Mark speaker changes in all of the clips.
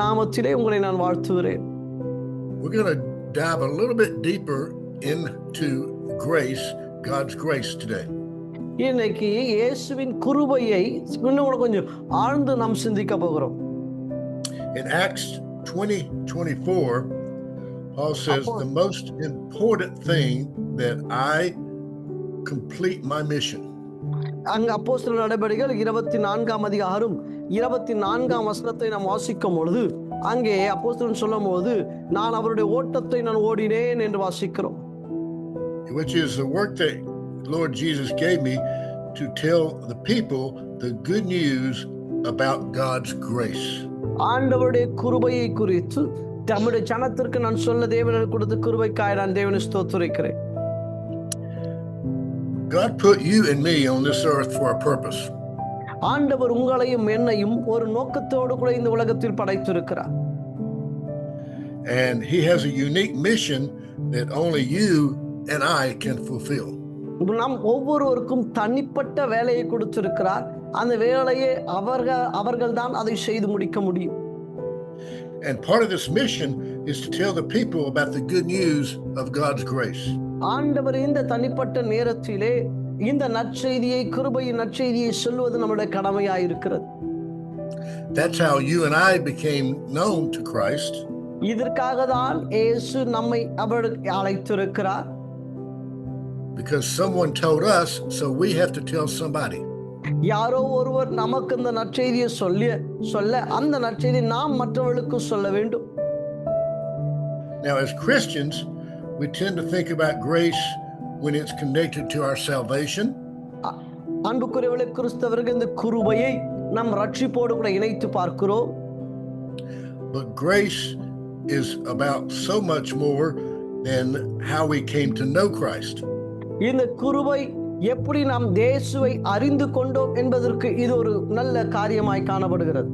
Speaker 1: நாமத்திலே உங்களை நான் வாழ்த்துகிறேன்.
Speaker 2: We're going to dive a little bit deeper into grace, God's grace today.
Speaker 1: இன்னைக்கு இயேசுவின் கிருபையை இன்னும் கொஞ்சம் ஆழ்ந்து நாம் சிந்திக்க போகிறோம்.
Speaker 2: In Acts 20:24, Paul says the most important thing that I complete my mission.
Speaker 1: அங்க அப்போஸ்தலர் நடபடிகள் 24ஆம் அதிகாரம் 24ஆம் வசனத்தை நாம் வாசிக்கும் பொழுது அங்கே அப்போஸ்தலன் சொல்லும்போது நான் அவருடைய ஓட்டத்தை நான் ஓடினேன் என்று வாசிக்கிறோம்.
Speaker 2: Which is the work that Lord Jesus gave me to tell the people the good news about God's grace.
Speaker 1: ஆண்டவருடைய கிருபையை குறித்து நம்முடைய ஜனத்திற்கு நான் சொல்ல தேவன் கொடுத்த கிருபைக்காக நான் தேவனை ஸ்தோத்திரிக்கிறேன்.
Speaker 2: God put you and me on this earth for a purpose.
Speaker 1: ஆண்டவர் உங்களையும் என்னையும் ஒரு நோக்கத்தோடு கூட இந்த உலகத்தில் படைத்திருக்கிறார்.
Speaker 2: And he has a unique mission that only you and I can fulfill.
Speaker 1: நாம் ஒவ்வொருவருக்கும் தனிப்பட்ட வேலையை கொடுத்திருக்கிறார். அந்த வேலையை அவர்கள் தான் அதை செய்து முடிக்க முடியும்.
Speaker 2: And part of this mission is to tell the people about the good news of God's grace.
Speaker 1: ஆண்டவர் இந்த தனிப்பட்ட நேரத்திலே இந்த நற்செய்தியை கிருபையின் நற்செய்தியை சொல்வது நம்முடைய கடமையாய் இருக்கிறது.
Speaker 2: That's how you and I became known to Christ.
Speaker 1: இதற்காக தான் இயேசு நம்மை அவர் அழைத்திருக்கிறார்.
Speaker 2: Because someone told us, so we have to tell somebody.
Speaker 1: யாரோ ஒருவர் நமக்கு இந்த நற்செய்தியை சொல்ல அந்த நற்செய்தியை நாம் மற்றவர்களுக்கு சொல்ல வேண்டும்.
Speaker 2: Now as Christians, we tend to think about grace when it's connected to our salvation.
Speaker 1: அன்புக்குரியவர்களே, கிறிஸ்தவர்கள் இந்த கிருபையை நம் ரட்சிப்போடு கூட இணைத்து பார்க்கிறோம்.
Speaker 2: But grace is about so much more than how we came to know Christ.
Speaker 1: இந்த கிருபை எப்படி நாம் இயேசுவை அறிந்து கொண்டோம் என்பதற்கு இது ஒரு நல்ல காரியமாய் காணப்படுகிறது.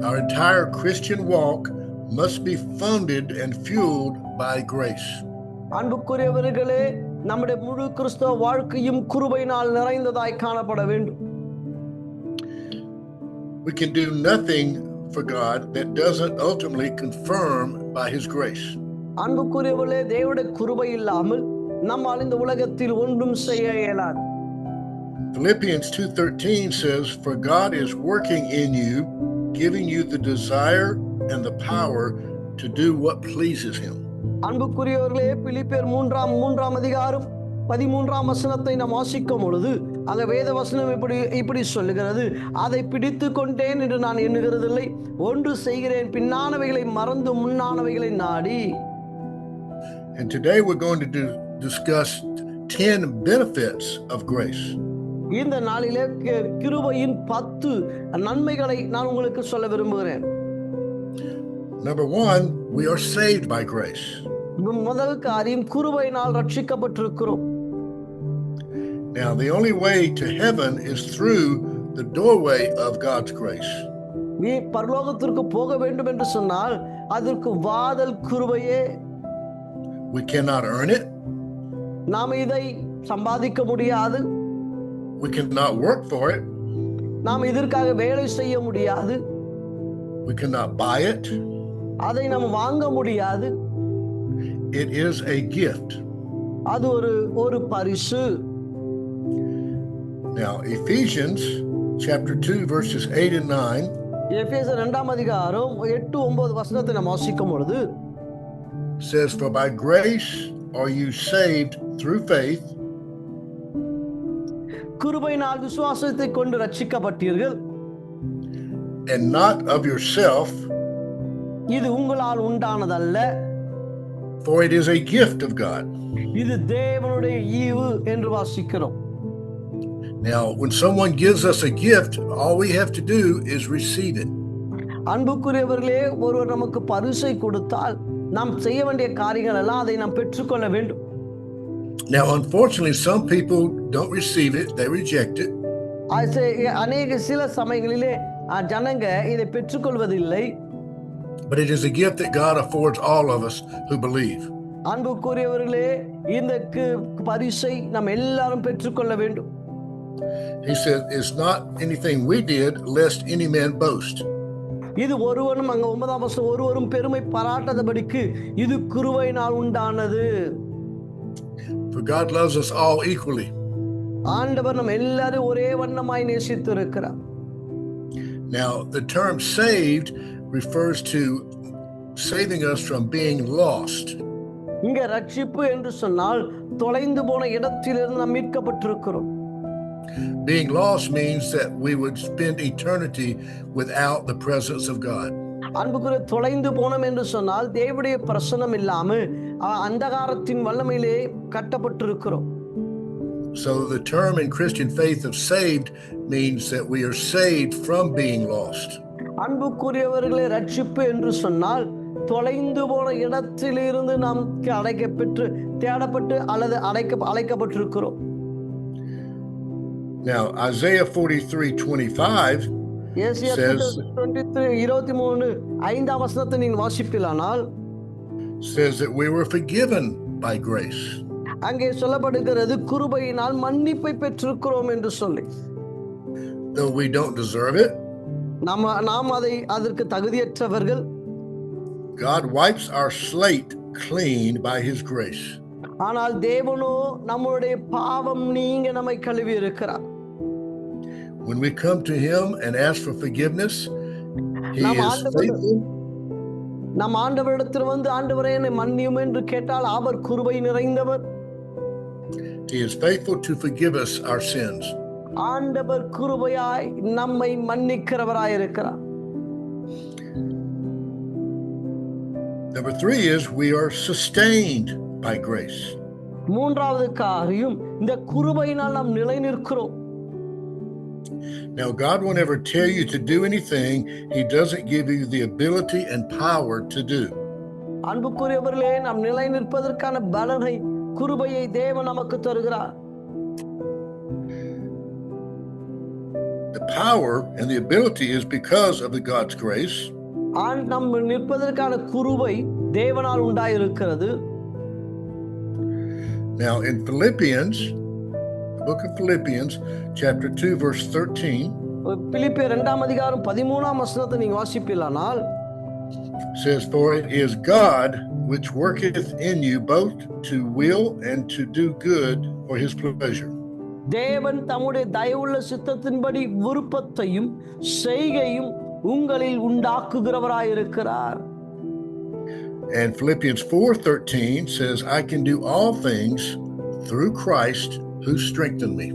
Speaker 2: Our entire Christian walk must be funded and fueled by grace.
Speaker 1: அன்புக்குரியவர்களே, நம்முடைய முழு கிறிஸ்தவ வாழ்க்கையும் கிருபையினால் நிறைந்ததாய் காணப்பட வேண்டும்.
Speaker 2: We can do nothing for God that doesn't ultimately confirm by his grace.
Speaker 1: அன்புக்குரியவர்களே, தேவனுடைய கிருபை இல்லாமல் நம்மால் இந்த உலகத்தில் ஒன்றும் செய்ய இயலாது.
Speaker 2: Philippians 2:13 says, "For God is working in you, giving you the desire and the power to do what pleases him."
Speaker 1: அன்புக்குரியவர்களே, பிலிப்பியர் 3ஆம் அதிகாரம் 13ஆம் வசனத்தை நாம் வாசிக்கும் பொழுது அங்க வேத வசனம் இப்படி சொல்லுகிறது, அதை பிடித்து கொண்டேன் என்று நான் எண்ணுகிறதில்லை, ஒன்று செய்கிறேன், பின்னானவைகளை மறந்து முன்னானவைகளை நாடி.
Speaker 2: And today we're going to discuss 10 benefits of grace.
Speaker 1: இந்த நாளிலே கிருபையின் 10 நன்மைகளை நான் உங்களுக்கு சொல்ல விரும்புகிறேன்.
Speaker 2: Number 1, we are saved by grace.
Speaker 1: முதல் காரியம், கிருபையினால் ரட்சிக்கப்பட்டிருக்கிறோம்.
Speaker 2: Now the only way to heaven is through the doorway of God's grace.
Speaker 1: நீ பரலோகத்திற்கு போக வேண்டும் என்று சொன்னால் அதற்கு வாதல் கிருபையே.
Speaker 2: We cannot earn it.
Speaker 1: நாம் இதை சம்பாதிக்க முடியாது.
Speaker 2: We cannot work for it.
Speaker 1: நாம் இதற்காக வேலை செய்ய முடியாது.
Speaker 2: We cannot buy it.
Speaker 1: அதை நாம் வாங்க முடியாது.
Speaker 2: It is a gift.
Speaker 1: அது ஒரு பரிசு.
Speaker 2: Now Ephesians chapter 2 verses 8 and 9
Speaker 1: எபேசியர் 2ஆம் அதிகாரம் 8-9 வசனத்தை நாம் வாசிக்கும் பொழுது
Speaker 2: says, "For by grace are you saved through faith."
Speaker 1: கிருபையினால் விசுவாசத்தை கொண்டு ரட்சிக்கப்பட்டீர்கள்.
Speaker 2: And not of yourself.
Speaker 1: இது உங்களால் உண்டானதல்ல.
Speaker 2: For it is a gift of God.
Speaker 1: இது தேவனுடைய ஈவு என்று வாசிக்கிறோம்.
Speaker 2: Now, when someone gives us a gift, all we have to do is receive it.
Speaker 1: அன்புக்குரியவர்களே, ஒருவர் நமக்கு பரிசை கொடுத்தால் நாம் செய்ய வேண்டிய காரியங்கள் எல்லாம் அதை நாம் பெற்றுக்கொள்ள வேண்டும்.
Speaker 2: Now, unfortunately, some people don't receive it, they reject it.
Speaker 1: சில சமயங்களிலே ஜனங்க இதை பெற்றுக்கொள்வதில்லை.
Speaker 2: But it is a gift that God affords all of us who believe.
Speaker 1: அன்புக்குரியவர்களே, இந்த பரிசை நாம் எல்லாரும் பெற்றுக்கொள்ள வேண்டும்.
Speaker 2: He said, "It's not anything we did, lest any man boast."
Speaker 1: இது ஒருவனும் அங்க 9ஆம் வசனம், ஒருவரும் பெருமை பாராட்டாதபடிக்கு இது கிருபையினால் உண்டானது.
Speaker 2: For God loves us all equally.
Speaker 1: ஆண்டவர் நம்ம எல்லாரும் ஒரே வண்ணமாய் நேசித்து இருக்கிறார்.
Speaker 2: Now, the term saved refers to saving us from being lost.
Speaker 1: இங்க ரட்சிப்பு என்று சொன்னால் தொலைந்து போன இடத்திலிருந்து நாம் மீட்கப்பட்டிருக்கிறோம்.
Speaker 2: Being lost means that we would spend eternity without the presence of God.
Speaker 1: அன்புக்குரிய, தொலைந்து போனோம் என்று சொன்னால் தேவனுடைய பிரசன்னம் இல்லாமல் அந்தகாரத்தின் வல்லமையிலே கட்டப்பட்டிருக்கிறோம்.
Speaker 2: So the term in Christian faith of saved means that we are saved from being lost.
Speaker 1: அன்புக்குரியவர்களே, ரட்சிப்பு என்று சொன்னால் தொலைந்து போன இடத்திலிருந்து நாம் அழைக்கப்பட்டு தேடப்பட்டு அல்லது அழைக்கப்பட்டிருக்கிறோம்.
Speaker 2: Now, Isaiah 43:25
Speaker 1: ஏசாயா 23:5 வசனத்தை நீங்கள் வாசிப்பீர்களானால்
Speaker 2: says that we were forgiven by grace.
Speaker 1: அங்கே சொல்லப்படுகிறது கிருபையினால் மன்னிப்பை பெற்றிருக்கிறோம் என்று சொல்லி.
Speaker 2: Though we don't deserve it,
Speaker 1: நாம் அதற்கு தகுதியற்றவர்கள்,
Speaker 2: God wipes our slate clean by his grace.
Speaker 1: ஆனால் தேவனோ நம்முடைய பாவம் நீங்க நம்மை கழுவி இருக்கிறார்.
Speaker 2: When we come to him and ask for forgiveness, he is faithful.
Speaker 1: நம் ஆண்டவரிடத்தில் வந்து ஆண்டவரே என்னை மன்னியும் என்று கேட்டால் அவர் கிருபை நிறைந்தவர்.
Speaker 2: He is faithful to forgive us our sins.
Speaker 1: ஆண்டவர் கிருபையாய் நம்மை மன்னிக்கிறவராய் இருக்கிறார்.
Speaker 2: Number 3 is we are sustained by grace.
Speaker 1: மூன்றாவது காரியம், இந்த கிருபையினால் நாம் நிலை நிற்கிறோம்.
Speaker 2: Now, God won't ever tell you to do anything he doesn't give you the ability and power to do.
Speaker 1: அன்புக்குரியவர்களே, நாம் நிலை நிற்பதற்கான பலனை, கிருபையை தேவன் நமக்கு தருகிறார்.
Speaker 2: The power and the ability is because of the God's grace.
Speaker 1: நாம் நிற்பதற்கான கிருபை தேவனால் உண்டாயிருக்கிறது.
Speaker 2: Now, in Philippians, the book of Philippians, chapter 2, verse 13,
Speaker 1: பிலிப்பியர் 2:13 வசனத்தை நீங்க வாசிப்பீர்களானால்
Speaker 2: says, For it is God which worketh in you both to will and to do good for his pleasure.
Speaker 1: தேவன் தம்முடைய தயவுள்ள சித்தத்தின்படி விருப்பத்தையும் செய்கையும் உங்களில் உண்டாக்குகிறவராயிருக்கிறார்.
Speaker 2: And Philippians 4:13 says, I can do all things through Christ who strengthened me.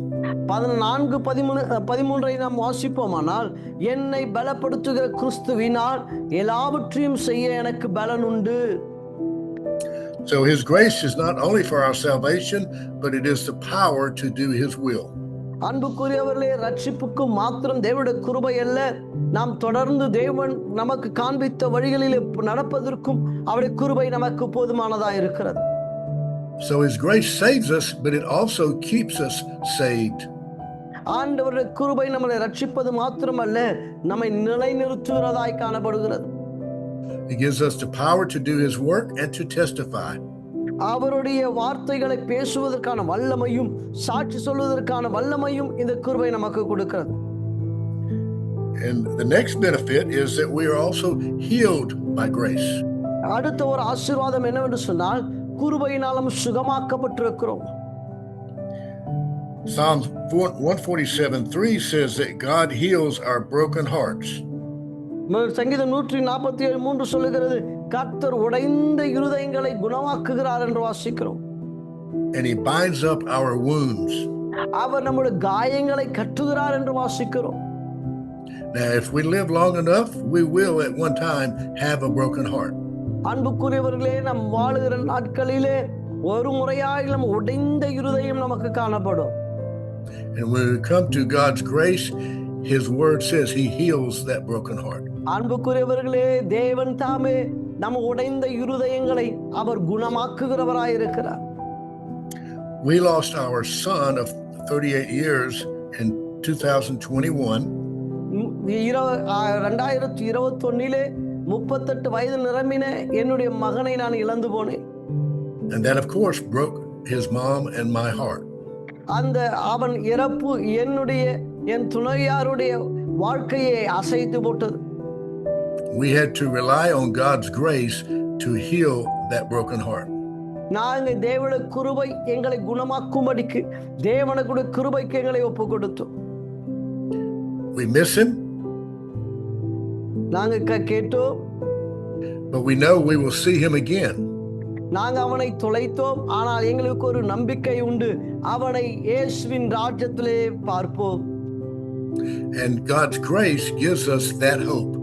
Speaker 2: 14:13 நாம் வாசிப்போமானால், என்னை பலப்படுத்துகிற கிறிஸ்துவினால் எல்லாவற்றையும் செய்ய எனக்கு பலன் உண்டு. So his grace is not only for our salvation, but it is the power to do his will.
Speaker 1: அன்புக்குரியவர்களே, ரட்சிப்புக்கு மாத்திரம் தேவனுடைய கிருபை அல்ல, நாம் தொடர்ந்து தேவன் நமக்கு காண்பித்த வழிகளில் நடப்பதற்கும் அவருடைய கிருபை நமக்கு போதுமானதா இருக்கிறது.
Speaker 2: So his grace saves us, but it also keeps us saved.
Speaker 1: ஆண்டவருடைய கிருபை நம்மை ரட்சிப்பது மாத்திரமல்ல, நம்மை நிலைநிறுத்துகிறதாய் காணப்படுகிறது.
Speaker 2: He gives us the power to do his work and to testify.
Speaker 1: அவருடைய வார்த்தைகளை பேசுவதற்கான வல்லமையும் சாட்சி சொல்வதற்கான வல்லமையும் இந்த கிருபை நமக்கு கொடுக்கிறது.
Speaker 2: And the next benefit is that we are also healed by grace.
Speaker 1: அடுத்த ஒரு ஆசீர்வாதம் என்னவென்று சொன்னால், கிருபையினாலும் சுகமாக்கப்பட்டிருக்கிறோம்.
Speaker 2: Psalm 147:3 says that God heals our broken hearts.
Speaker 1: சங்கீதம் 147:3 சொல்லுகிறது, கர்த்தர் உடைந்த இருதயங்களை குணமாக்குகிறார் என்று வாசிக்கிறோம்.
Speaker 2: And he binds up our wounds.
Speaker 1: அவர் நம்முடைய காயங்களை கட்டுகிறார் என்று வாசிக்கிறோம்.
Speaker 2: Now, if we live long enough, we will at one time have a broken heart.
Speaker 1: அன்புக்குரியவர்களே, நம் வாழுகிற நாட்களிலே ஒரு முறையாயிலும் உடைந்த இருதயம் நமக்கு காணப்படும்.
Speaker 2: And when we come to God's grace, his word says he heals that broken heart.
Speaker 1: அன்புக்குரியவர்களே, தேவன் தாமே நம்ம உடைந்த இருதயங்களை அவர் குணமாக்குகிறவராய் இருக்கிறார்.
Speaker 2: We lost our son of 38 years in 2021.
Speaker 1: 2021 38 வயது நிரம்பின என்னுடைய மகனை நான் இழந்து போனேன்.
Speaker 2: And that of course broke his mom and my heart.
Speaker 1: அந்த அவன் இறப்பு என் துணையாருடைய வாழ்க்கையை அசைத்து போட்டது.
Speaker 2: we had to rely on God's grace to heal that broken heart.
Speaker 1: நாங்க தேவனுடைய கிருபை எங்களை குணமாக்கும்படிக்கு தேவனுடைய கிருபைக்கு எங்களை ஒப்பு கொடுத்தோம்.
Speaker 2: We miss him,
Speaker 1: நாங்க கேட்டோம்,
Speaker 2: but we know we will see him again.
Speaker 1: நாங்க அவனை தொலைத்தோம், ஆனால் எங்களுக்கு ஒரு நம்பிக்கை உண்டு, அவனை இயேசுவின் ராஜ்யத்திலே பார்ப்போம்.
Speaker 2: And God's grace gives us that hope.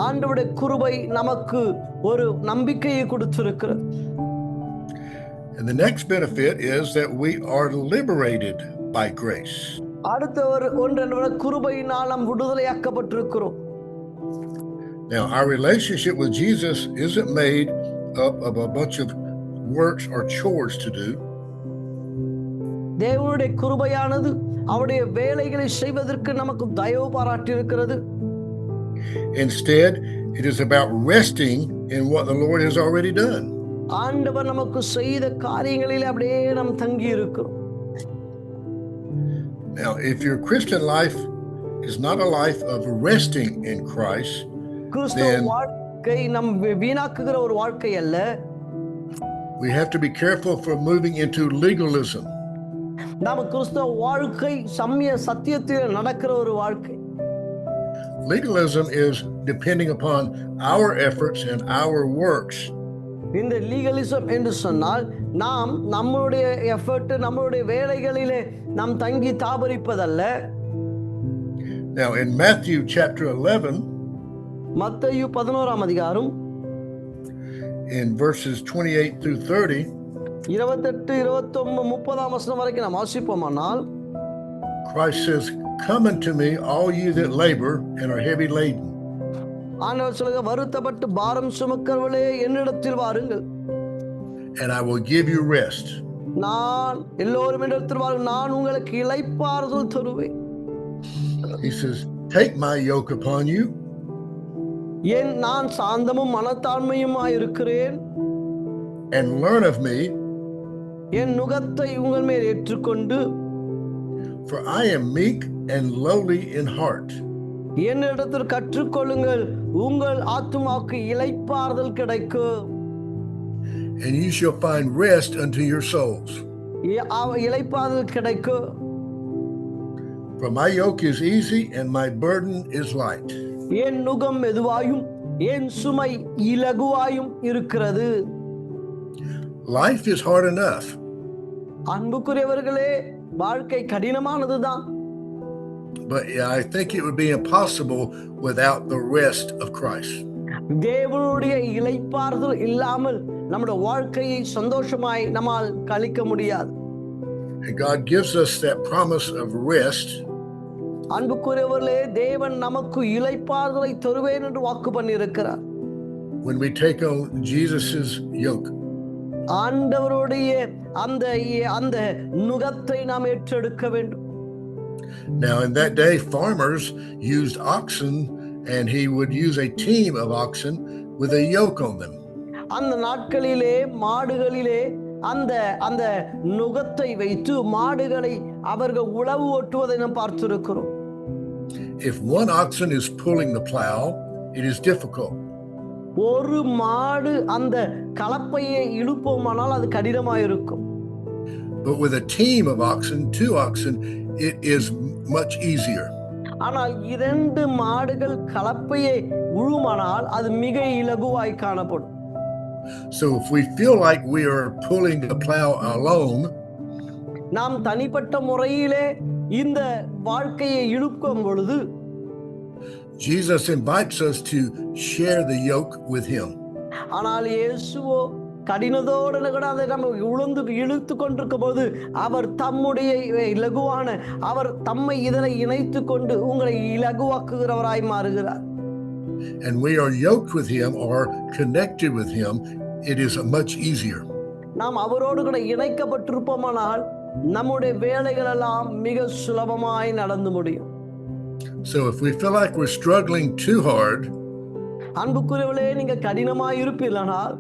Speaker 1: ஆண்டவருடைய கிருபை நமக்கு ஒரு நம்பிக்கையை கொடுத்திருக்கிறது.
Speaker 2: And the next benefit is that we are liberated by grace.
Speaker 1: அடுத்த ஒன்று கிருபையினால் நாம் விடுதலையாக்கப்பட்டிருக்கிறோம்.
Speaker 2: Now, our relationship with Jesus isn't made up of a bunch of works or chores to do.
Speaker 1: தேவனுடைய கிருபையானது அவருடைய வேலைகளை செய்வதற்கு நமக்கு தயவு பாராட்டி இருக்கிறது.
Speaker 2: Instead, it is about resting in what the Lord has already done.
Speaker 1: ஆண்டவர் நமக்கு செய்த காரியங்களில் அப்படியே நாம் தங்கி இருக்கிறோம்.
Speaker 2: Now, if your Christian life is not a life of resting in Christ,
Speaker 1: கிறிஸ்தவ வாழ்க்கை நம் வீணாக்குகிற ஒரு வாழ்க்கை அல்ல.
Speaker 2: We have to be careful for moving into legalism.
Speaker 1: நாம கிறிஸ்தவ வாழ்க்கை சத்தியத்தில் நடக்கிற ஒரு வாழ்க்கை.
Speaker 2: Legalism is depending upon our efforts and our works.
Speaker 1: இந்த லீகலிசம் என்று சொன்னால் நாம் நம்மளுடைய எஃபர்ட் நம்மளுடைய வேலைகளிலே நாம் தங்கி தாபரிப்பதல்ல.
Speaker 2: Now in Matthew chapter 11,
Speaker 1: மத்தேயு 11ஆம் அதிகாரம்
Speaker 2: in verses 28 through 30,
Speaker 1: 28, 29, 30ஆம் வசனம் வரைக்கும் நாம் வாசிப்போமானால்,
Speaker 2: Christ says, "Come unto me, all you that labor and are heavy laden."
Speaker 1: ஆண்டவர் சொல்லுங்க, வருத்தப்பட்டு பாரம் சுமக்கிறவர்களே என்னிடத்தில் வாருங்கள்,
Speaker 2: and I will give you rest.
Speaker 1: நான் எல்லோரும் என்னிடத்தில் வாருங்கள், நான் உங்களுக்கு இளைப்பாறுதல் தருவேன்.
Speaker 2: He says, "Take my yoke upon you."
Speaker 1: நான் சாந்தமும் மனத்தாண்மையுமாய் இருக்கிறேன்.
Speaker 2: And learn of me.
Speaker 1: என் நுகத்தை உங்கள் மேல் ஏற்றுக்கொண்டு.
Speaker 2: For I am meek and lowly in heart.
Speaker 1: என்னிடத்தில் கற்றுக்கொள்ளுங்கள், உங்கள் ஆத்துமாவுக்கு இளைப்பாறுதல் கிடைக்கும்.
Speaker 2: And you shall find rest unto your souls.
Speaker 1: இளைப்பாறுதல் கிடைக்கும்.
Speaker 2: For my yoke is easy and my burden is light.
Speaker 1: என் நுகம் மெதுவாயும் என் சுமை இலகுவாயும் இருக்கிறது.
Speaker 2: Life is hard enough.
Speaker 1: அன்புக்குரியவர்களே, வாழ்க்கை கடினமானதுதான்.
Speaker 2: But I think it would be impossible without the rest of Christ.
Speaker 1: தேவனுடைய இளைப்பாறுதல் இல்லாமல் நம்முடைய வாழ்க்கையை சந்தோஷமாய் நம்மால் கழிக்க முடியாது.
Speaker 2: And God gives us that promise of rest.
Speaker 1: அன்புக்குரியவர்களே, தேவன் நமக்கு இளைப்பாறுதலை தருவேன் என்று வாக்கு பண்ணியிருக்கிறார்.
Speaker 2: When we take on Jesus's yoke.
Speaker 1: ஆண்டவருடைய அந்த நுகத்தை நாம் ஏற்றெடுக்க வேண்டும்.
Speaker 2: Now in that day farmers used oxen and he would use a team of oxen with a yoke on them.
Speaker 1: அந்த நாட்களிலே மாடுகளிலே அந்த நுகத்தை வைத்து மாடுகளை அவர்கள் உழவு ஓட்டுவதை நாம் பார்த்திருக்கிறோம்.
Speaker 2: If one oxen is pulling the plow, it is difficult.
Speaker 1: ஒரு மாடு அந்த கலப்பையை இழுப்போமானால் அது கடினமாக இருக்கும்.
Speaker 2: But with a team of oxen, 2 oxen, it is much easier.
Speaker 1: ஆனால் 2 மாடுகள் கலப்பையை உழுமானால் அது மிக இலகுவாய் காணப்படும்.
Speaker 2: So if we feel like we are pulling the plow alone,
Speaker 1: நாம் தனிப்பட்ட முறையிலே இந்த வாழ்க்கையை இழுக்கும் பொழுது
Speaker 2: Jesus invites us to share the yoke with him.
Speaker 1: ஆனால் இயேசுவோ கடினத்தோடு அதை நம்ம இழுத்து கொண்டிருக்கும் போது அவர் தம்முடைய இலகுவான அவர் தம்மை இதனை இணைத்து கொண்டு உங்களை இலகுவாக்குகிறவராய் மாறுகிறார்.
Speaker 2: And we are yoked with him or connected with him, it is much easier.
Speaker 1: நாம் அவரோடு கூட இணைக்கப்பட்டிருப்போமானால் நம்முடைய வேலைகள் எல்லாம் மிக சுலபமாய் நடந்து முடியும்.
Speaker 2: So if we feel like we're struggling too hard,
Speaker 1: அன்புக்குரியவர்களே, நீங்க கடினமாய் இருப்பீர்களானால்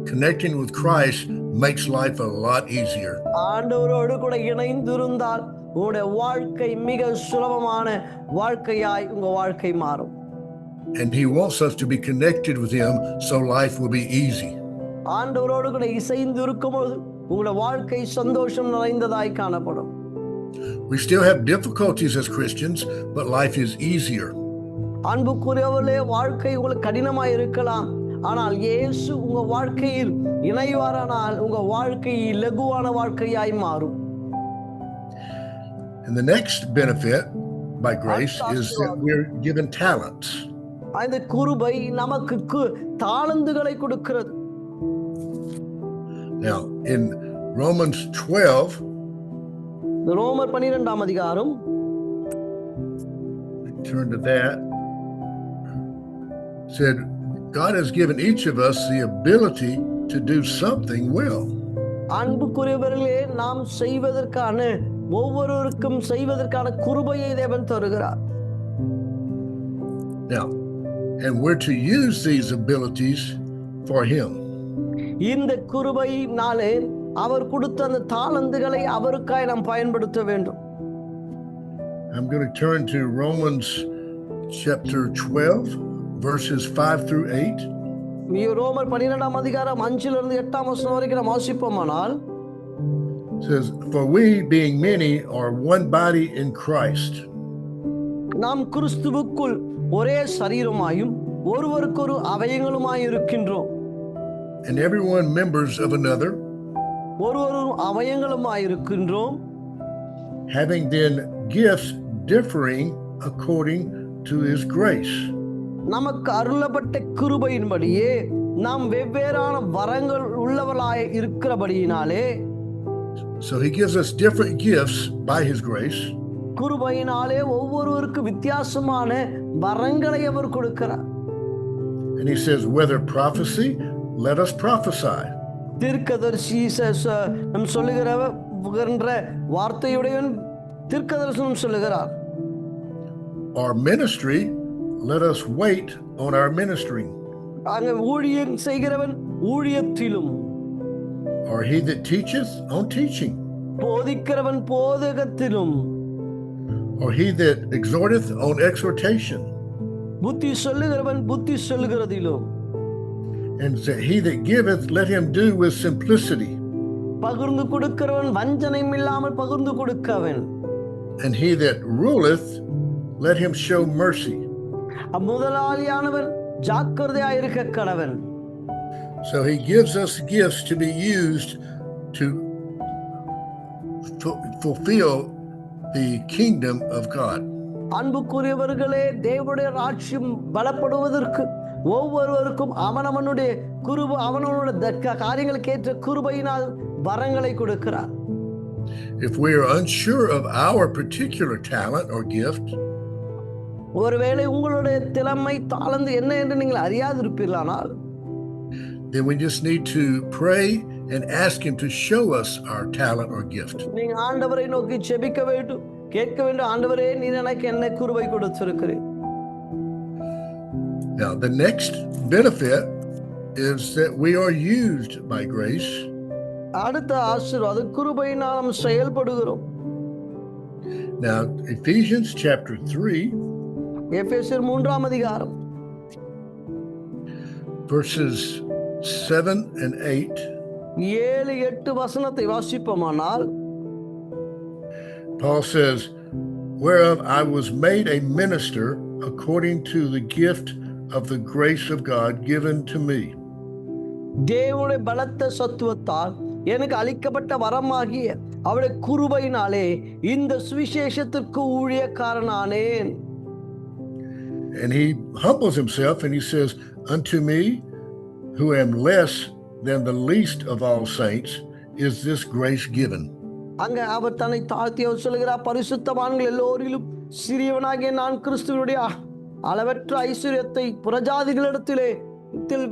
Speaker 2: connecting with Christ makes life a lot easier.
Speaker 1: ஆண்டவரோடு கூட இணைந்திருந்தால் உங்களுடைய வாழ்க்கை மிக சுலபமான வாழ்க்கையாய் உங்க வாழ்க்கை மாறும்.
Speaker 2: and he wants us to be connected with him so life will be easy.
Speaker 1: ஆண்டவரோடு கூட இசைந்து இருக்கும்போது உங்களோட வாழ்க்கை சந்தோஷம் நிறைந்ததாய் காணப்படும்.
Speaker 2: We still have difficulties as Christians, but life is easier.
Speaker 1: அன்புக்குரியவர்களே, வாழ்க்கை உங்களுக்கு கடினமாய் இருக்கலாம், ஆனால் இயேசு உங்க வாழ்க்கையில் இணைவாரானால் உங்க வாழ்க்கை இலகுவான வாழ்க்கையாய் மாறும்.
Speaker 2: And the next benefit by grace is that we're given talents.
Speaker 1: அந்த கிருபை நமக்கு தாளந்துகளை கொடுக்கிறது.
Speaker 2: Now in Romans 12,
Speaker 1: ரோமர் 12ஆம் அதிகாரம்,
Speaker 2: turn to that, said God has given each of us the ability to do something well.
Speaker 1: அன்புக்குரியவர்களே, நாம் செய்வதற்கான ஒவ்வொருவருக்கும் செய்வதற்கான கிருபையை தேவன் தருகிறார்.
Speaker 2: Now, and we're to use these abilities for him.
Speaker 1: இந்த கிருபையினாலே அவர் கொடுத்த அந்த தாளந்துகளை அவருக்காய் நாம் பயன்படுத்த வேண்டும்.
Speaker 2: I'm going to turn to Romans chapter 12 verses 5 through 8.
Speaker 1: ரோமர் 12ஆம் அதிகாரம் 5லிருந்து 8ஆம் வசனம் வரைக்கும் நாம் வாசிப்போமானால்,
Speaker 2: says, for we being many are one body in Christ.
Speaker 1: நாம் கிறிஸ்துவுக்குள் ஒரே சரீரமாயும் ஒருவருக்கொரு அவயங்களுமாய் இருக்கின்றோம்.
Speaker 2: And everyone members of another.
Speaker 1: ஒருவரும் அவயங்களுமாய் இருக்கின்றோம்.
Speaker 2: Having then gifts differing according to his grace.
Speaker 1: நமக்கு அருளப்பட்ட கிருபையின்படியே நாம் வெவ்வேறான வரங்கள் உள்ளவர்களாய் இருக்கிறபடியினாலே,
Speaker 2: so he gives us different gifts by his grace.
Speaker 1: கிருபையினாலே ஒவ்வொருவருக்கு வித்தியாசமான வரங்களை அவர் கொடுக்கிறார்.
Speaker 2: And he says, whether prophecy, let us prophesy.
Speaker 1: தீர்க்கதரிசி நம் சொல்லுகிற வார்த்தையுடையவன் தீர்க்கதரிசனம் சொல்லுகிறார்.
Speaker 2: Or ministry, let us wait on our ministering.
Speaker 1: அங்க ஊழியம் செய்கிறவன் ஊழியத்திலும்,
Speaker 2: or he that teacheth on teaching,
Speaker 1: போதிக்கிறவன் போதகத்திலும்,
Speaker 2: or he that exhorteth on exhortation,
Speaker 1: புத்தி சொல்லுகிறவன் புத்தி சொல்லுகிறதிலும்,
Speaker 2: and he that giveth, let him do with simplicity,
Speaker 1: பகிர்ந்து கொடுக்கிறவன் வஞ்சனையும் இல்லாமல் பகிர்ந்து கொடுக்கவன்,
Speaker 2: and he that ruleth, let him show mercy.
Speaker 1: முதலாளியானவன் ஜாக்கிரதையாயிருக்க கடவன்.
Speaker 2: So he gives us gifts to be used to fulfill the kingdom of God.
Speaker 1: அன்புக்குரியவர்களே, தேவனுடைய ராஜ்யம் பலப்படுவதற்கு ஒவ்வொருவருக்கும் அவனவனுடைய கிருபை, அவனவனுடைய காரியங்களுக்கு ஏற்ற கிருபையினால் வரங்களை கொடுக்கிறார்.
Speaker 2: If we are unsure of our particular talent or gift,
Speaker 1: ஒருவேளை உங்களுடைய திறமை தாளந்து என்ன என்று நீங்கள் அறியாதிருப்பீர்களானால்,
Speaker 2: then we just need to pray and ask him to show us our talent or gift.
Speaker 1: நீங்க ஆண்டவரை நோக்கி ஜெபிக்க வேண்டும், கேட்க வேண்டும், ஆண்டவரே நீர் எனக்கு என்ன கிருபை கொடுத்திருக்கிறீர்.
Speaker 2: Now the next benefit is that we are used by grace.
Speaker 1: அடுத்த ஆசீர்வாதம், கிருபையினால் நாம் செயல்படுகிறோம்.
Speaker 2: Now Ephesians chapter 3,
Speaker 1: எபேசியர் 3ஆம் அதிகாரம்
Speaker 2: verses 7 and 8.
Speaker 1: 7-8 வசனத்தை வாசிப்போமானால்,
Speaker 2: Paul says, whereof I was made a minister according to the gift of the grace of God given to me.
Speaker 1: தேவனுடைய பலத்த சத்துவத்தால் எனக்கு அளிக்கப்பட்ட வரமாகிய அவருடைய கிருபையினாலே இந்த சுவிசேஷத்திற்கு ஊழியக்காரனானேன்.
Speaker 2: And he humbles himself and he says, unto me, who am less than the least of all saints, is this grace given.
Speaker 1: அங்க அவர் தன்னை தாழ்த்தி அவர் சொல்கிறார், பரிசுத்தவான்கள் எல்லோரிலும் சிறியவனாகிய நான் கிறிஸ்துவனுடைய அளவற்ற ஐஸ்வர்யத்தை புறஜாதிகளிடத்திலே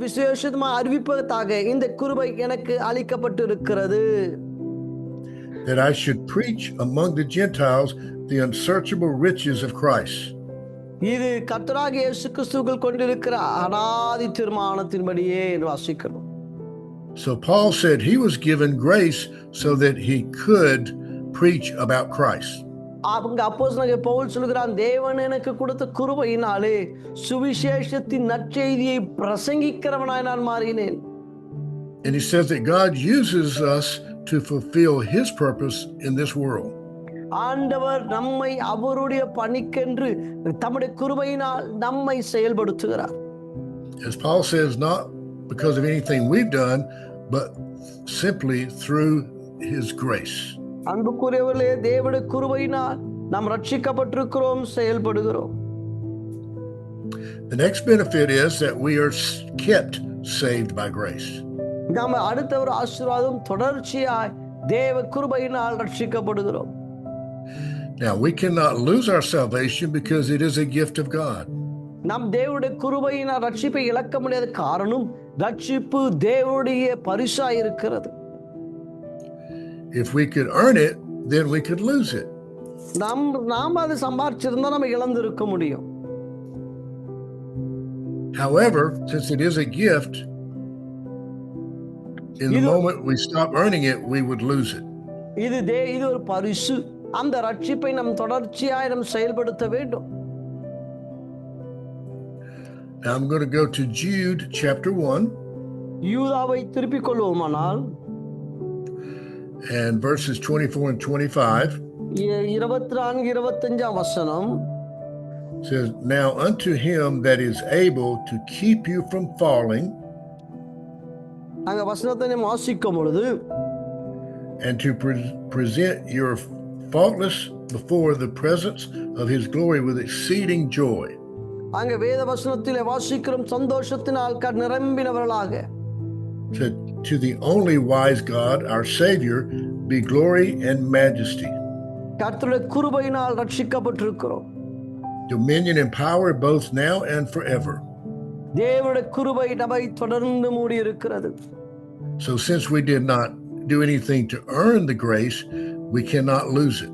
Speaker 1: விசேஷமாக அறிவிப்பதற்காக இந்த கிருபை எனக்கு அளிக்கப்பட்டிருக்கிறது.
Speaker 2: That I should preach among the Gentiles the unsearchable riches of Christ.
Speaker 1: இது கர்த்தராகிய இயேசு கிறிஸ்துவுக்குள் கொண்டிருக்கிற அநாதி தீர்மானத்தின்படியே என்று வாசிக்கிறோம்.
Speaker 2: So Paul said he was given grace so that he could preach about Christ.
Speaker 1: அவங்க அப்போஸ்தலனாகிய பவுல் சொல்கிறான், தேவன் எனக்கு கொடுத்த கிருபையினாலே சுவிசேஷத்தின் நற்செய்தியை பிரசங்கிக்கிறவனாய் நான் மாறினேன்.
Speaker 2: And he says that God uses us to fulfill his purpose in this world.
Speaker 1: ஆண்டவர் நம்மை அவருடைய பணிக்கென்று தம்முடைய கிருபையினால் நம்மை செயல்படுத்துகிறார்.
Speaker 2: As Paul says, not because of anything we've done, but simply through his grace.
Speaker 1: அன்புக்குரியவர்களே, தேவனுடைய கிருபையினால் நாம் ரட்சிக்கப்பட்டிருக்கிறோம், செயல்படுகிறோம்.
Speaker 2: The next benefit is that we are kept saved by grace.
Speaker 1: நாம அடுத்த ஒரு ஆசீர்வாதம், தொடர்ச்சியாய் தேவ கிருபையினால் ரட்சிக்கப்படுகிறோம்.
Speaker 2: Now, we cannot lose our salvation because it is a gift of God.
Speaker 1: நம் தேவனுடைய கிருபையினால் ரட்சிப்பை இழக்க முடியாத காரணம், ரட்சிப்பு தேவனுடைய பரிசாய் இருக்கிறது.
Speaker 2: If we could earn it, then we could lose it.
Speaker 1: நாம் அதை சம்பாதிச்சிருந்தா நம்ம இழந்திருக்க முடியும்.
Speaker 2: However, since it is a gift, in the moment we stop earning it, we would lose it.
Speaker 1: இது ஒரு பரிசு. அந்த ரட்சிப்பை நம் தொடர்ச்சியாய் நாம் செயல்படுத்த வேண்டும்.
Speaker 2: Now I'm going to go to Jude chapter 1.
Speaker 1: யூதாவை திருப்பிக் கொள்வோமானால்
Speaker 2: and verses 24 and 25
Speaker 1: 24-25 வசனம்
Speaker 2: says, now unto him that is able to keep you from falling
Speaker 1: அங்க வசனத்தை வாசிக்கும் பொழுது,
Speaker 2: and to present your faultless before the presence of his glory with exceeding joy.
Speaker 1: அங்க வேத வசனத்திலே வாசிக்கிறோம், சந்தோஷத்தினால் நிரம்பினவர்களாக.
Speaker 2: Said, to the only wise God, our Savior, be glory and majesty,
Speaker 1: கர்த்தருடைய கிருபையினால் ரட்சிக்கப்பட்டிருக்கிறோம்.
Speaker 2: dominion and power both now and forever.
Speaker 1: தேவனுடைய கிருபை நம்மை தொடர்ந்து மூடி இருக்கிறது.
Speaker 2: So since we did not do anything to earn the grace, we cannot lose it.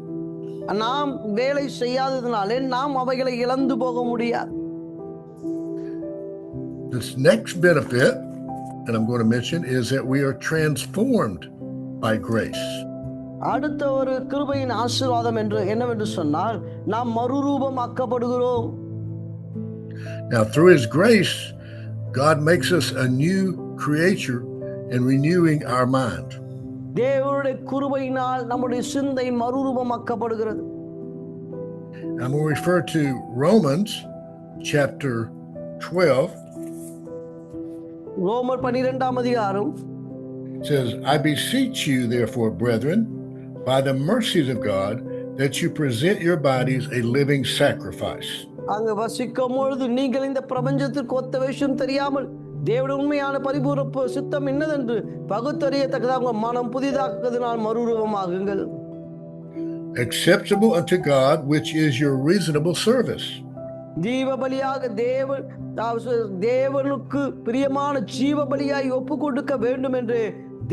Speaker 1: நாம் வேலை செய்யாததினாலே நாம் அவைகளை இழந்து போக முடியாது.
Speaker 2: This next benefit that I'm going to mention is that we are transformed by grace.
Speaker 1: அடுத்த ஒரு கிருபையின் ஆசீர்வாதம் என்னவென்று சொன்னால், நாம் மறுரூபமாக்கப்படுகிறோம்.
Speaker 2: Now through his grace, God makes us a new creature and renewing our mind.
Speaker 1: தேவனுடைய கிருபையினால் நம்முடைய சிந்தை மறுரூபமாக்கப்படுகிறது.
Speaker 2: I'm going to refer to Romans chapter 12.
Speaker 1: ரோமர் 12ஆம் அதிகாரம்
Speaker 2: says, I beseech you, therefore, brethren, by the mercies of God, that you present your bodies a living sacrifice.
Speaker 1: அங்கு வசிக்கும் பொழுது நீங்கள் இந்த பிரபஞ்சத்திற்கு ஒத்த வேஷம் தெரியாமல் தேவனுடைய உண்மையான பரிபூர்ண சித்தம் என்னதென்று பகுத்தறியத்தக்கதாக உங்கள் மனம் புதிதாக்குவதனால் மறுரூபமாகுங்கள்.
Speaker 2: Acceptable unto God, which is your reasonable service.
Speaker 1: ஜீவ பலியாக தேவனுக்கு பிரியமான ஜீவ பலியாய் ஒப்பு கொடுக்க வேண்டும் என்று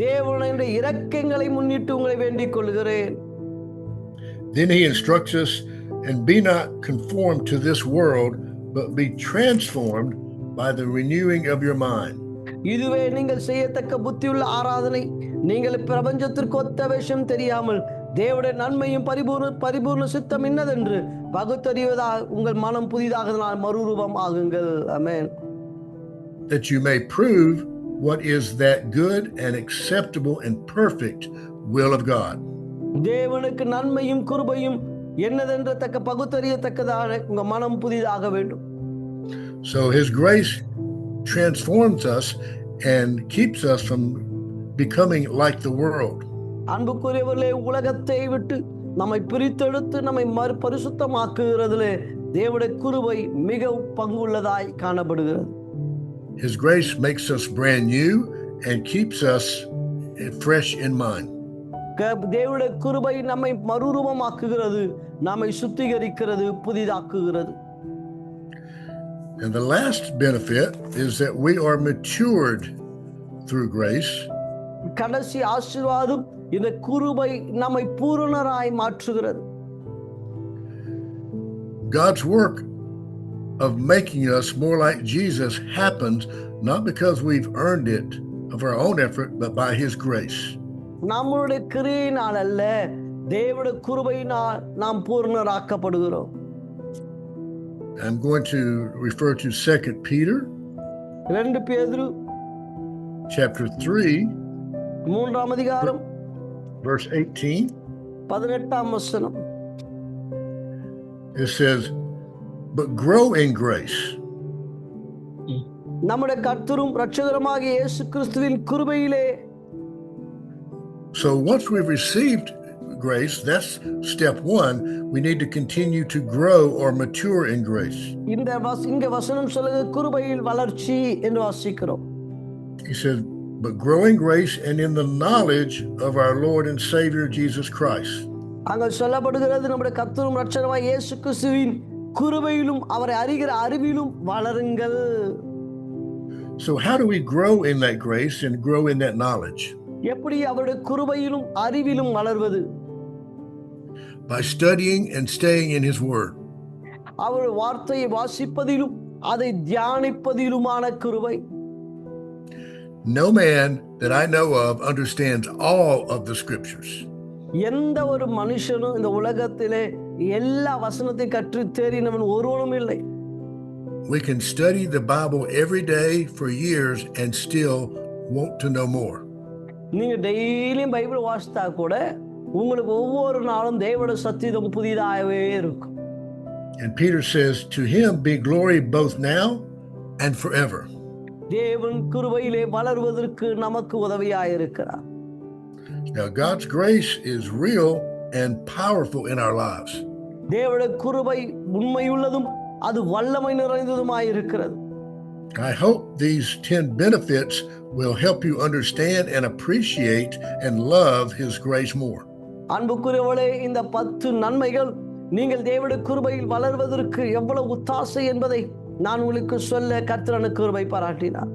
Speaker 1: தேவனுடைய இரக்கங்களை முன்னிட்டு உங்களை வேண்டிக் கொள்கிறேன்.
Speaker 2: Then he instructs us, and be not conformed to this world, but be transformed by the renewing of your mind.
Speaker 1: இதுவே நீங்கள் செய்யத்தக்க புத்தியுள்ள ஆராதனை. நீங்கள் பிரபஞ்சத்திற்கு ஒத்த வேஷம் தெரியாமல் தேவனுடைய நன்மையும் பரிபூர்ண சித்தம் என்னதென்று பகுத்தறிவதாக உங்கள் மனம் புதிதாகதனால் மறுரூபம் ஆகுங்கள். ஆமென்.
Speaker 2: That you may prove what is that good and acceptable and perfect will of God.
Speaker 1: தேவனுக்கு நன்மையும் கிருபையும் என்னதென்று பகுத்தறியத்தக்கதாக உங்க மனம் புதிதாக வேண்டும்.
Speaker 2: So his grace transforms us and keeps us from becoming like the world.
Speaker 1: அன்புக்குரியவர்களே, உலகத்தை விட்டு நம்மை பிரித்தெடுத்து நம்மை பரிசுத்தமாக்குகிறதிலே தேவனுடைய கிருபை மிக பங்குள்ளதாய் காணப்படுகிறது.
Speaker 2: His grace makes us brand new and keeps us fresh in mind.
Speaker 1: தேவனுடைய கிருபை நம்மை மறுரூபமாக்குகிறது, நம்மை சுத்திகரிக்கிறது, புதிதாக்குகிறது.
Speaker 2: And the last benefit is that we are matured through grace.
Speaker 1: கடைசி ஆசீர்வாதம், இந்த கிருபை நம்மை பூரணராய் மாற்றுகிறது.
Speaker 2: God's work of making us more like Jesus happens not because we've earned it of our own effort, but by his grace.
Speaker 1: நம்மளுடைய கிரியையினால் அல்ல, தேவனுடைய கிருபையினால் நாம் பூர்ணராக்கப்படுகிறோம்.
Speaker 2: I'm going to refer to 2 Peter
Speaker 1: 2 பேதுரு
Speaker 2: chapter 3,
Speaker 1: 3ஆம் அதிகாரம்
Speaker 2: verse 18.
Speaker 1: 18ஆம் வசனம்.
Speaker 2: It says, but grow in grace.
Speaker 1: நம்முடைய கர்த்தரும் இரட்சகருமாகிய இயேசு கிறிஸ்துவின் கிருபையிலே.
Speaker 2: So once we've received grace, that's step one. We need to continue to grow or mature in grace.
Speaker 1: இங்க வசனம் சொல்லுது கிருபையில் வளர்ச்சி என்று வாசிக்கிறோம்.
Speaker 2: He said, but grow in grace and in the knowledge of our Lord and Savior Jesus Christ.
Speaker 1: அங்க சொல்லப்படுகிறது நம்முடைய கர்த்தரும் இரட்சகருமாகிய இயேசு கிறிஸ்துவின் கிருபையிலும் அவரை அறிகிற அறிவிலும் வளருங்கள்.
Speaker 2: So how do we grow in that grace and grow in that knowledge?
Speaker 1: எப்படி அவருடைய கிருபையிலும் அறிவிலும் வளர்வது?
Speaker 2: By studying and staying in His Word.
Speaker 1: அவருடைய வார்த்தையை வாசிப்பதிலும் அதை தியானிப்பதிலுமான கிருபை.
Speaker 2: No man that I know of understands all of the scriptures.
Speaker 1: எந்த ஒரு மனுஷனும் இந்த உலகத்திலே எல்லா வசனத்தை கற்று தேறினவன் ஒருவனும் இல்லை.
Speaker 2: We can study the Bible every day for years and still want to know more.
Speaker 1: நீங்க டெய்லியும் பைபிள் வாசித்தா கூட உங்களுக்கு ஒவ்வொரு நாளும் தேவனுடைய சத்தியம் புதிதாகவே இருக்கும்.
Speaker 2: And Peter says, to Him be glory both now and forever.
Speaker 1: தேவன் கிருபையிலே வளர்வதற்கு நமக்கு உதவியாயிருக்கிறார்.
Speaker 2: Now God's grace is real and powerful in our lives.
Speaker 1: தேவனுடைய கிருபை உண்மையுள்ளதும் அது வல்லமை நிறைந்ததுமாயிருக்கிறது.
Speaker 2: I hope these 10 benefits will help you understand and appreciate and love His grace more.
Speaker 1: அன்புக்குரியவர்களே, இந்த 10 நன்மைகள் நீங்கள் தேவனுடைய கிருபையில் வளர்வதற்கு எவ்வளவு ஒத்தாசை என்பதை நான் உங்களுக்கு சொல்ல கர்த்தர் கிருபை பாராட்டினார்.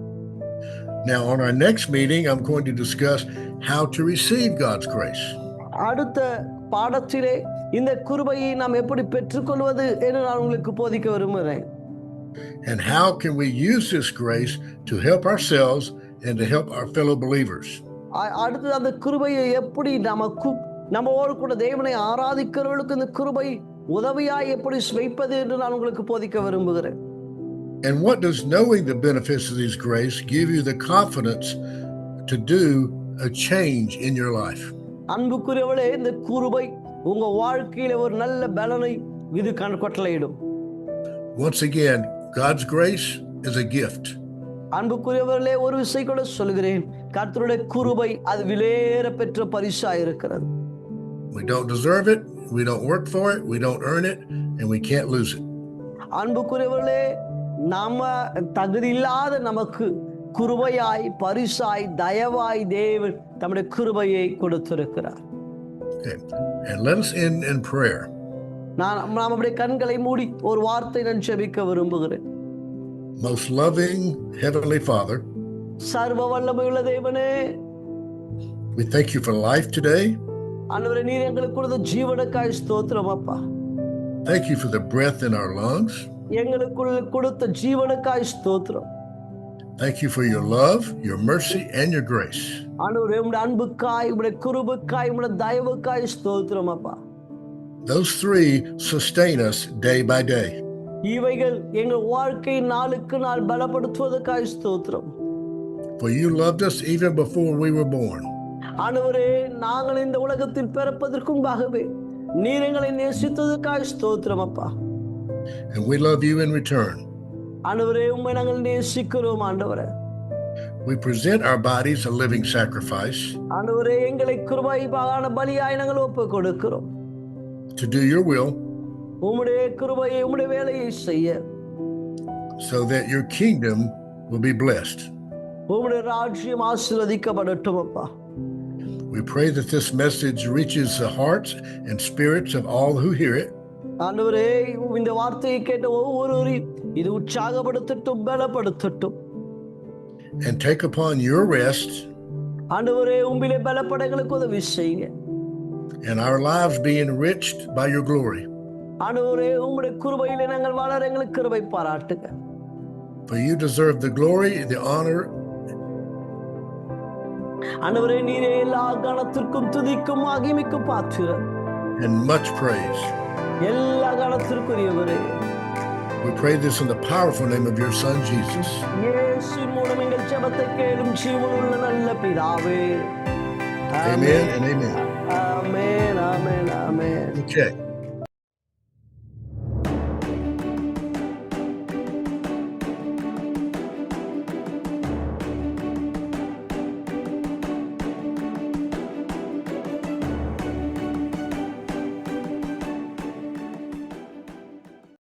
Speaker 2: Now on our next meeting I'm going to discuss how to receive God's grace.
Speaker 1: அடுத்த பாடத்திலே இந்த கிருபையை நாம் எப்படி பெற்றுக்கொள்வது என்று நான் உங்களுக்கு போதிக்க விரும்புகிறேன்.
Speaker 2: And how can we use this grace to help ourselves and to help our fellow believers?
Speaker 1: அடுத்து அந்த கிருபையை எப்படி நம்மோடு கூட தேவனை ஆராதிக்கிறவர்களுக்கு இந்த கிருபை உதவியாய் எப்படி வைப்பது என்று நான் உங்களுக்கு போதிக்க விரும்புகிறேன்.
Speaker 2: And what does knowing the benefits of this grace give you the confidence to do a change in your life?
Speaker 1: அன்புக்குரியவர்களே, இந்த கிருபை உங்க வாழ்க்கையில ஒரு நல்ல பலனை இது கட்டளையிடும்.
Speaker 2: Once again, God's grace is a gift.
Speaker 1: அன்புக்குரியவர்களே, ஒரு விஷயம் கூட சொல்கிறேன், கர்த்தருடைய கிருபை அது விலையேற பெற்ற பரிசாய் இருக்கிறது.
Speaker 2: We don't deserve it, we don't work for it, we don't earn it, and we can't lose it.
Speaker 1: அன்புக்குரியவர்களே, நாம தகுதி இல்லாத நமக்கு கிருபையாய் பரிசாய் தயவாய் தேவன் தம்முடைய கிருபையை கொடுத்திருக்கிறார்.
Speaker 2: Okay. And let us end in prayer.
Speaker 1: நாம் நம்முடைய கண்களை மூடி ஒரு வார்த்தை நான் ஜெபிக்க விரும்புகிறேன்.
Speaker 2: Most loving Heavenly Father,
Speaker 1: சர்வ வல்லமையுள்ள தேவனே,
Speaker 2: we thank you for life today.
Speaker 1: ஆண்டவரே, நீர் எங்களுக்கு கொடுத்த ஜீவனுக்காய் ஸ்தோத்திரம் அப்பா.
Speaker 2: Thank you for the breath in our lungs.
Speaker 1: எங்களுக்குள் கொடுத்த ஜீவனுக்காய் ஸ்தோத்திரம்.
Speaker 2: Thank you for your love, your mercy, and your grace.
Speaker 1: ஆண்டவரே, உம்முடைய அன்புக்காய், உம்முடைய கிருபைக்காய், உம்முடைய தயவுக்காய் ஸ்தோத்திரம் அப்பா.
Speaker 2: Those three sustain us day by day.
Speaker 1: இவைகள் எங்கள் வாழ்க்கை நாளுக்கு நாள் பலப்படுத்துவதற்காய் ஸ்தோத்திரம்.
Speaker 2: For you loved us even before we were born.
Speaker 1: ஆண்டவரே, நாங்கள் இந்த உலகத்தில் பிறப்பதற்கு முன்பாகவே நீர் எங்களை நேசித்ததற்காய் ஸ்தோத்திரம் அப்பா.
Speaker 2: And we love you in return.
Speaker 1: ஆண்டவரே, உம்மை நாங்கள் நேசிக்கிறோம் ஆண்டவரே.
Speaker 2: We present our bodies a living sacrifice.
Speaker 1: ஆண்டவரே, எங்களை கிருபையான பலியாய் நாங்கள் ஒப்புக் கொடுக்கிறோம்.
Speaker 2: To do your will.
Speaker 1: உம்முடைய கிருபையை, உம்முடைய வேலையை செய்ய.
Speaker 2: So that your kingdom will be blessed.
Speaker 1: உம்முடைய ராஜ்யம் ஆசீர்வதிக்கப்படட்டும் அப்பா.
Speaker 2: We pray that this message reaches the hearts and spirits of all who hear it.
Speaker 1: ஆண்டவரே, இந்த வார்த்தையை கேட்ட ஒவ்வொருவரையும் இது உற்சாகப்படுத்தட்டும், பலப்படுத்தட்டும்.
Speaker 2: And take upon your rest.
Speaker 1: ஆண்டவரே, உம்மிலே பலப்பட எங்களுக்கு உதவி செய்யுங்க.
Speaker 2: And our lives be enriched by your glory.
Speaker 1: ஆண்டவரே, உம்முடைய கிருபையிலே நாங்கள் வாழ எங்களுக்கு கிருபை பாராட்டுங்க.
Speaker 2: For you deserve the glory, the honor.
Speaker 1: ஆண்டவரே, நீரே எல்லா கனத்திற்கும் துதிக்கும் மகிமைக்கும் பாத்திரர்.
Speaker 2: and much praise.
Speaker 1: எல்லா கணத்திற்குரியவரே,
Speaker 2: We pray this in the powerful name of your Son, Jesus.
Speaker 1: இயேசுவின் மூலம் எங்கள் ஜெபத்தை கேளும் ஜீவனுள்ள நல்ல பிதாவே.
Speaker 2: Amen and amen.
Speaker 1: Amen, amen, amen.
Speaker 2: Okay.